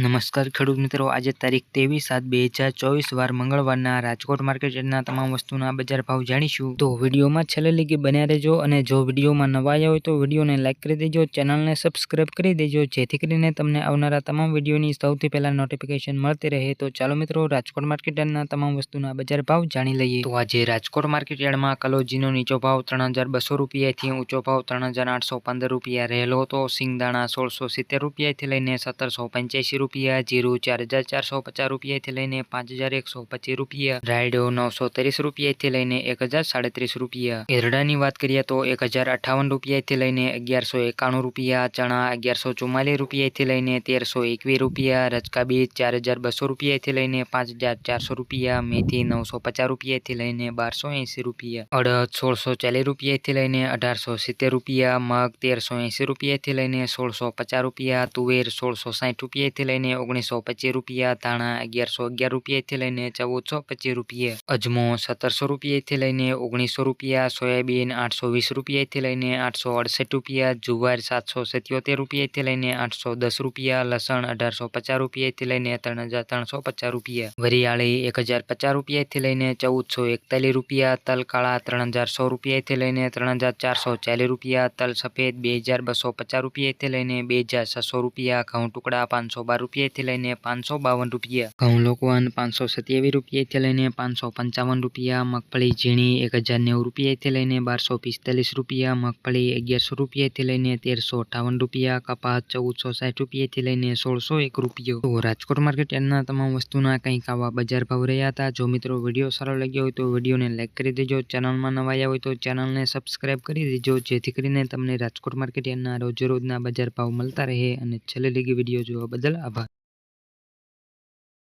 નમસ્કાર ખેડૂત મિત્રો, આજે તારીખ 23/7/2024 વાર મંગળવારના રાજકોટ માર્કેટ યાર્ડના તમામ વસ્તુના બજાર ભાવ જાણીશું. તો વિડીયોમાં છેલ્લે લગી બન્યા રહેજો અને જો વિડીયોમાં નવા આવ્યા હોય તો વિડીયોને લાઇક કરી દેજો, ચેનલને સબસ્ક્રાઇબ કરી દેજો જેથી કરીને તમને આવનારા તમામ વિડીયોની સૌથી પહેલા નોટિફિકેશન મળતી રહે. તો ચાલો મિત્રો, રાજકોટ માર્કેટ યાર્ડના તમામ વસ્તુના બજાર ભાવ જાણી લઈએ. તો આજે રાજકોટ માર્કેટ યાર્ડમાં કલોજીનો નીચો ભાવ 3200 રૂપિયાથી ઊંચો ભાવ 3815 રૂપિયા રહેલો હતો. સિંગદાણા 1670 રૂપિયાથી લઈને 1785 રૂપિયા, જીરું 4450 રૂપિયાથી લઈને 5125 રૂપિયા, રાયડો 930 રૂપિયાથી લઈને 1037 રૂપિયા. એરડાની વાત કરીએ તો 1058 રૂપિયાથી લઈને 1191 રૂપિયા, ચણા 1144 રૂપિયાથી લઈને 1321 રૂપિયા, રચકા બીજ 4200 રૂપિયાથી લઈને 5400 રૂપિયા, મેથી 950 રૂપિયાથી લઈને 1280 રૂપિયા, અડદ 1640 રૂપિયાથી લઈને 1870 રૂપિયા, મગ 1380 રૂપિયાથી લઈને 1650 રૂપિયા, તુવેર 1660 રૂપિયાથી લઈને 1925 રૂપિયા, ધાણા 1111 રૂપિયાથી લઈને 1425 રૂપિયા, અજમો 1700 રૂપિયાથી લઈને 1900 રૂપિયા, સોયાબીન 820 રૂપિયાથી લઈને 868 રૂપિયા, જુવાર 777 રૂપિયાથી લઈને 810 રૂપિયા, લસણ 1850 રૂપિયાથી લઈને 3350 રૂપિયા, વરિયાળી 1050 રૂપિયાથી લઈને 1441 રૂપિયા, તલ કાળા 3100 રૂપિયાથી લઈને 3440 રૂપિયા, તલ સફેદ 2250 રૂપિયાથી લઈને 2600 રૂપિયા, ઘઉં ટુકડા 512 રૂપિયાથી લઈને 552 રૂપિયા, ઘઉં લોકવન 527 રૂપિયાથી લઈને 555 રૂપિયા, મગફળી ઝીણી 1090 રૂપિયાથી લઈને 1245 રૂપિયા, મગફળી 1100 રૂપિયાથી લઈને 1358 રૂપિયા, કપાસ 1460 રૂપિયાથી લઈને 1601 રૂપિયો. તો રાજકોટ માર્કેટ યાર્ડના તમામ વસ્તુના કંઈક આવા બજાર ભાવ રહ્યા હતા. જો મિત્રો વિડીયો સારો લાગ્યો હોય તો વિડીયોને લાઇક કરી દેજો, ચેનલમાં નવા આવ્યા હોય તો ચેનલને સબસ્ક્રાઇબ કરી દેજો જેથી કરીને તમને રાજકોટ માર્કેટ યાર્ડના રોજે રોજના બજાર ભાવ મળતા રહે. અને છેલ્લે લગી વિડીયો જોવા બદલ આભાર.